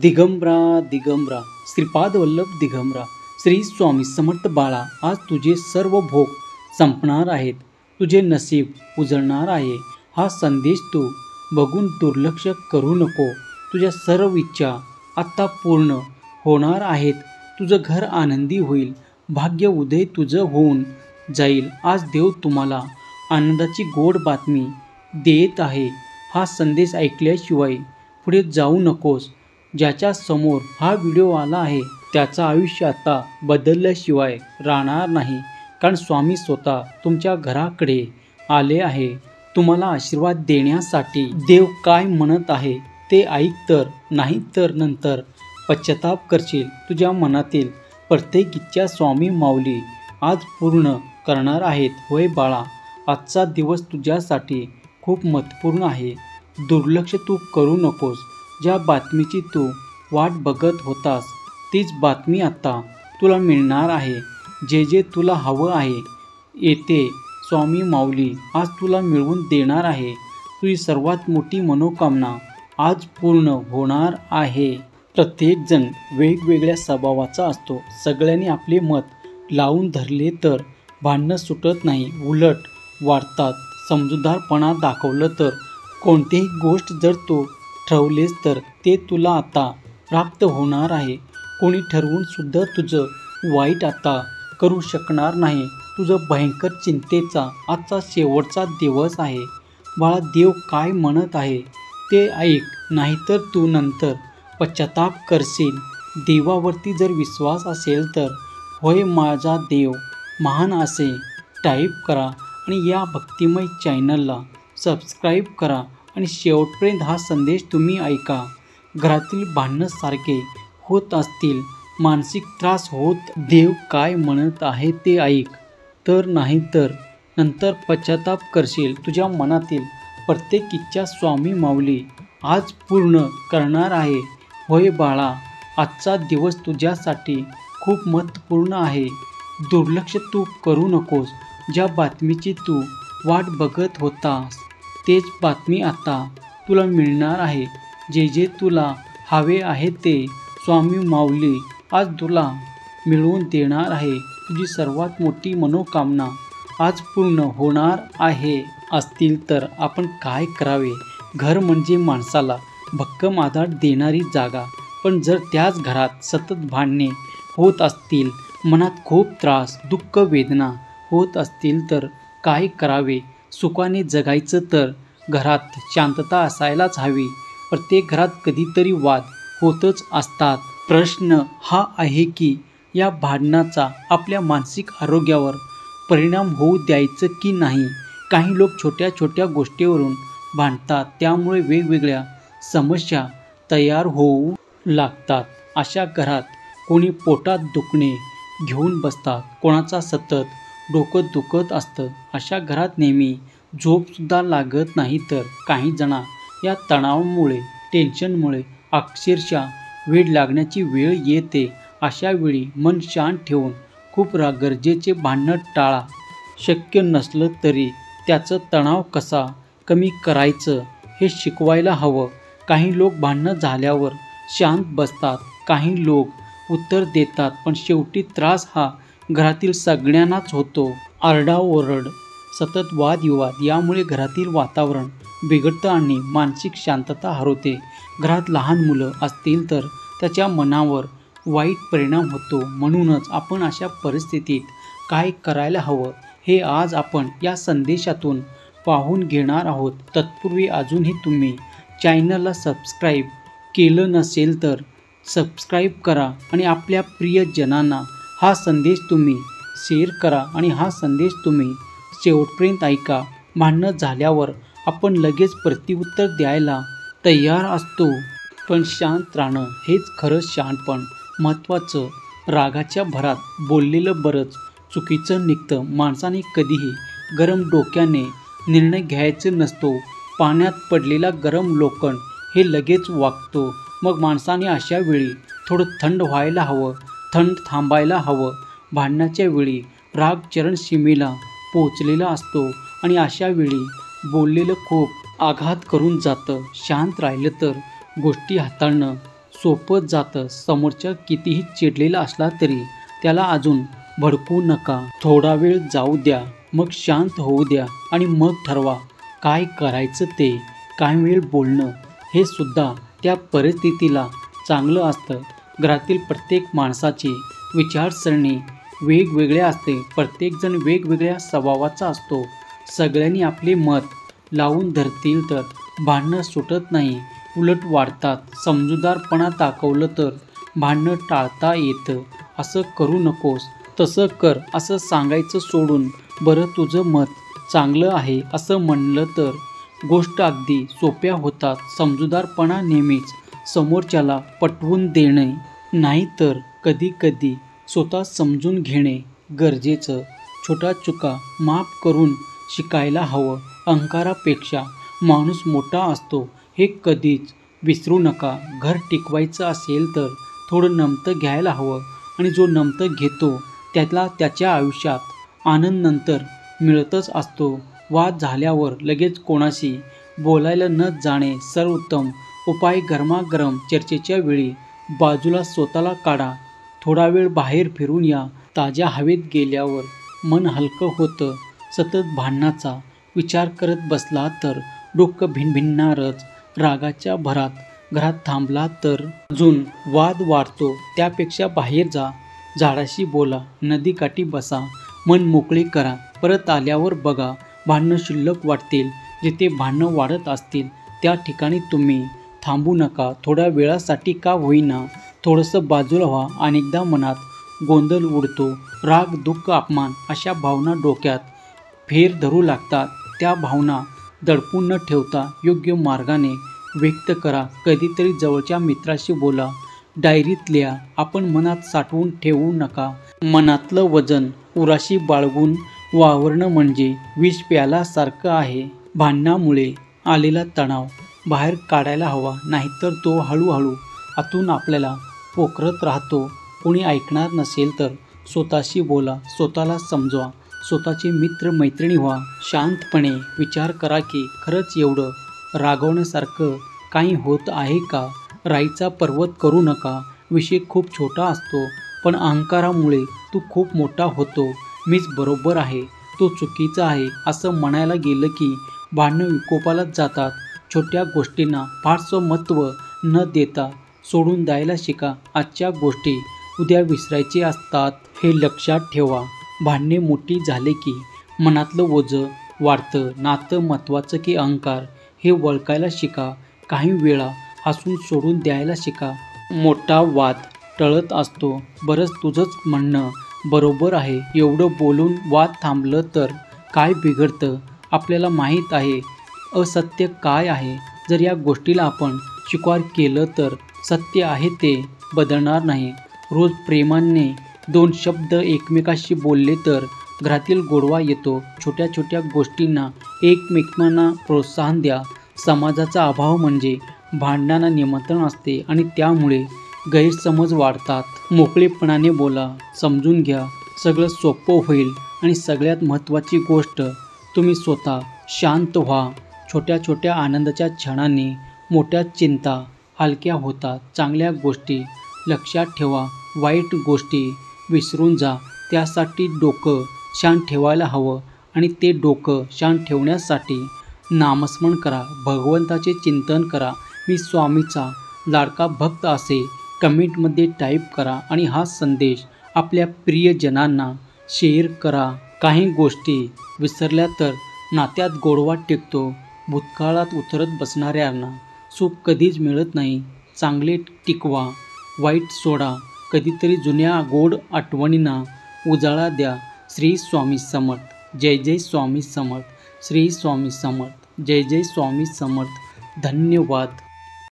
दिगंबरा दिगंबरा श्रीपाद वल्लभ दिगंबरा श्री स्वामी समर्थ बाळा, आज तुझे सर्व भोग संपणार आहेत, तुझे नसीब उजळणार आहे. हा संदेश तू बघून दुर्लक्ष करू नको. तुझ्या सर्व इच्छा आता पूर्ण होणार आहेत. तुझं घर आनंदी होईल, भाग्य उदय तुझं होऊन जाईल. आज देव तुम्हाला आनंदाची गोड बातमी देत आहे. हा संदेश ऐकल्याशिवाय पुढे जाऊ नकोस. ज्याच्या समोर हा व्हिडिओ आला आहे त्याचं आयुष्य आता बदलल्याशिवाय राहणार नाही, कारण स्वामी स्वतः तुमच्या घराकडे आले आहे तुम्हाला आशीर्वाद देण्यासाठी. देव काय म्हणत आहे ते ऐक, तर नाही तर नंतर पश्चाताप करशील. तुझ्या मनातील प्रत्येक इच्छा स्वामी माऊली आज पूर्ण करणार आहेत. होय बाळा, आजचा दिवस तुझ्यासाठी खूप महत्त्वपूर्ण आहे. दुर्लक्ष तू करू नकोस. ज्या बातमीची तू वाट बघत होतास तीच बातमी आता तुला मिळणार आहे. जे जे तुला हवं आहे येते स्वामी माऊली आज तुला मिळवून देणार आहे. तुझी सर्वात मोठी मनोकामना आज पूर्ण होणार आहे. प्रत्येकजण वेगवेगळ्या स्वभावाचा असतो. सगळ्यांनी आपले मत लावून धरले तर भांडणं सुटत नाही, उलट वाढतात. समजूतदारपणा दाखवलं तर कोणतीही गोष्ट जर तू ठरवलेस तर ते तुला आता प्राप्त होणार आहे. कोणी ठरवून सुद्धा तुझं वाईट आता करू शकणार नाही. तुझं भयंकर चिंतेचा आजचा शेवटचा दिवस आहे. बाळा, देव काय म्हणत आहे ते ऐक, नाहीतर तू नंतर पश्चाताप करशील. देवावरती जर विश्वास असेल तर होय माझा देव महान असे टाईप करा आणि या भक्तिमय चॅनलला सबस्क्राईब करा आणि शेवटपर्यंत हा संदेश तुम्ही ऐका. घरातील भांडणं सारखे होत असतील, मानसिक त्रास होत, देव काय म्हणत आहे ते ऐक, तर नाही तर नंतर पश्चाताप करशील. तुझ्या मनातील प्रत्येक इच्छा स्वामी माऊली आज पूर्ण करणार आहे. होय बाळा, आजचा दिवस तुझ्यासाठी खूप महत्त्वपूर्ण आहे. दुर्लक्ष तू करू नकोस. ज्या बातमीची तू वाट बघत होतास तेच बातमी आता तुला मिळणार आहे. जे जे तुला हवे आहे ते स्वामी माऊली आज तुला मिळवून देणार आहे. तुझी सर्वात मोठी मनोकामना आज पूर्ण होणार आहे. असतील तर आपण काय करावे? घर म्हणजे माणसाला भक्कम आधार देणारी जागा, पण जर त्याच घरात सतत भांडणे होत असतील, मनात खूप त्रास, दुःख, वेदना होत असतील तर काय करावे? सुखाने जगायचं तर घरात शांतता असायलाच हवी. प्रत्येक घरात कधीतरी वाद होतच असतात. प्रश्न हा आहे की या भांडणाचा आपल्या मानसिक आरोग्यावर परिणाम होऊ द्यायचं की नाही. काही लोक छोट्या छोट्या गोष्टीवरून भांडतात, त्यामुळे वेगवेगळ्या समस्या तयार होऊ लागतात. अशा घरात कोणी पोटात दुखणे घेऊन बसतात, कोणाचा सतत डोकं दुखत असतं. अशा घरात नेहमी झोपसुद्धा लागत नाही. तर काही जणा या तणावामुळे, टेन्शनमुळे अक्षरशः वेड लागण्याची वेळ येते. अशा वेळी मन शांत ठेवून खूप गरजेचे भांडणं टाळा. शक्य नसलं तरी त्याचं तणाव कसा कमी करायचं हे शिकवायला हवं. काही लोक भांडणं झाल्यावर शांत बसतात, काही लोक उत्तर देतात, पण शेवटी त्रास हा घरातील सगळ्यांनाच होतो. आरडाओरड, सतत वादविवाद यामुळे घरातील वातावरण बिघडतं आणि मानसिक शांतता हरवते. घरात लहान मुलं असतील तर त्याच्या मनावर वाईट परिणाम होतो. म्हणूनच आपण अशा परिस्थितीत काय करायला हवं हे आज आपण या संदेशातून पाहून घेणार आहोत. तत्पूर्वी अजूनही तुम्ही चॅनलला सबस्क्राईब केलं नसेल तर सबस्क्राईब करा आणि आपल्या प्रियजनांना हा संदेश तुम्ही शेअर करा आणि हा संदेश तुम्ही शेवटपर्यंत ऐका. भांडणं झाल्यावर आपण लगेच प्रत्युत्तर द्यायला तयार असतो, पण शांत राहणं हेच खरं शहाणपण. महत्त्वाचं, रागाच्या भरात बोललेलं बरंच चुकीचं निघतं. माणसाने कधीही गरम डोक्याने निर्णय घ्यायचा नसतो. पाण्यात पडलेला गरम लोखंड हे लगेच वाकतो. मग माणसाने अशा वेळी थोडं थंड व्हायला हवं, थंड थांबायला हवं. भांडणाच्या वेळी राग चरणसीमेला पोचलेला असतो आणि अशा वेळी बोललेलं खूप आघात करून जातं. शांत राहिलं तर गोष्टी हाताळणं सोपं जातं. समोरच्या कितीही चिडलेला असला तरी त्याला अजून भडकू नका. थोडा वेळ जाऊ द्या, मग शांत होऊ द्या आणि मग ठरवा काय करायचं ते. काही वेळ बोलणं हे सुद्धा त्या परिस्थितीला चांगलं असतं. घरातील प्रत्येक माणसाची विचारसरणी वेगवेगळी असते. प्रत्येकजण वेगवेगळ्या स्वभावाचा असतो. सगळ्यांनी आपले मत लावून धरतील तर भांडणं सुटत नाही, उलट वाढतात. समजूतदारपणा दाखवलं तर भांडणं टाळता येतं. असं करू नकोस, तसं कर असं सांगायचं सोडून बरं तुझं मत चांगलं आहे असं म्हणलं तर गोष्ट अगदी सोप्या होतात. समजूतदारपणा नेहमीच समोरच्याला पटवून देणे नाही तर कधीकधी स्वतः समजून घेणे गरजेचं. छोट्या चुका माफ करून शिकायला हवं. अहंकारापेक्षा माणूस मोठा असतो हे कधीच विसरू नका. घर टिकवायचं असेल तर थोडं नमतं घ्यायला हवं आणि जो नमतं घेतो त्याला त्याच्या आयुष्यात आनंद नंतर मिळतच असतो. वाद झाल्यावर लगेच कोणाशी बोलायला न जाणे सर्वोत्तम उपाय. गरमागरम चर्चेच्या वेळी बाजूला स्वतःला काढा. थोडा वेळ बाहेर फिरून या. ताज्या हवेत गेल्यावर मन हलकं होतं. सतत भांडणाचा विचार करत बसला तर डोकं भिनभिनणारच. रागाच्या भरात घरात थांबला तर अजून वाद वाढतो. त्यापेक्षा बाहेर जा, झाडाशी बोला, नदीकाठी बसा, मन मोकळे करा. परत आल्यावर बघा भांडणं शिल्लक वाटतील. जिथे भांडणं वाढत असतील त्या ठिकाणी तुम्ही थांबू नका. थोड्या वेळासाठी का होईना थोडंसं बाजूला व्हा. अनेकदा मनात गोंधळ उडतो. राग, दुःख, अपमान अशा भावना डोक्यात फेर धरू लागतात. त्या भावना दडपून न ठेवता योग्य मार्गाने व्यक्त करा. कधीतरी जवळच्या मित्राशी बोला, डायरीत लिहा. आपण मनात साठवून ठेवू नका. मनातलं वजन उराशी बाळगून वावरणं म्हणजे विष प्यायल्यासारखं आहे. भांडणामुळे आलेला तणाव बाहेर काढायला हवा, नाहीतर तो हळूहळू आतून आपल्याला पोखरत राहतो. कोणी ऐकणार नसेल तर स्वतःशी बोला, स्वतःला समजवा, स्वतःचे मित्र मैत्रिणी व्हा. शांतपणे विचार करा की खरंच एवढं रागवण्यासारखं काही होत आहे का. राईचा पर्वत करू नका. विषय खूप छोटा असतो पण अहंकारामुळे तो खूप मोठा होतो. मीच बरोबर आहे, तो चुकीचा आहे असं म्हणायला गेलं की भांडणं विकोपाला जातात. छोट्या गोष्टींना फारसं महत्त्व न देता सोडून द्यायला शिका. आजच्या गोष्टी उद्या विसरायचे असतात हे लक्षात ठेवा. भांडणे मोठी झाले की मनातलं ओझं वाढतं. नातं महत्त्वाचं की अहंकार हे ओळखायला शिका. काही वेळा हसून सोडून द्यायला शिका. मोठा वाद टळत असतो. बरंच तुझंच म्हणणं बरोबर आहे एवढं बोलून वाद थांबलं तर काय बिघडतं. आपल्याला माहीत आहे असत्य काय आहे. जर या गोष्टीला आपण स्वीकार केलं तर सत्य आहे ते बदलणार नाही. रोज प्रेमाने 2 शब्द एकमेकाशी बोलले तर घरातील गोडवा येतो. छोट्या छोट्या गोष्टींना एकमेकांना प्रोत्साहन द्या. समाजाचा अभाव म्हणजे भांडणांना निमंत्रण असते आणि त्यामुळे गैरसमज वाढतात. मोकळेपणाने बोला, समजून घ्या, सगळं सोपं होईल. आणि सगळ्यात महत्त्वाची गोष्ट तुम्ही स्वतः शांत व्हा. छोट्या छोट्या आनंदाच्या क्षणांनी मोठ्या चिंता हलक्या होतात. चांगल्या गोष्टी लक्षात ठेवा, वाईट गोष्टी विसरून जा. त्यासाठी डोकं शांत ठेवायला हवं आणि ते डोकं शांत ठेवण्यासाठी नामस्मरण करा, भगवंताचे चिंतन करा. मी स्वामीचा लाडका भक्त असे कमेंटमध्ये टाईप करा आणि हा संदेश आपल्या प्रियजनांना शेअर करा. काही गोष्टी विसरल्या तर नात्यात गोडवा टिकतो. भूतकाळात उतरत बसणाऱ्यांना सुख कधीच मिळत नाही. चांगले टिकवा, वाईट सोडा. कधीतरी जुन्या गोड आठवणींना उजाळा द्या. श्री स्वामी समर्थ. जय जय स्वामी समर्थ. श्री स्वामी समर्थ. जय जय स्वामी समर्थ. धन्यवाद.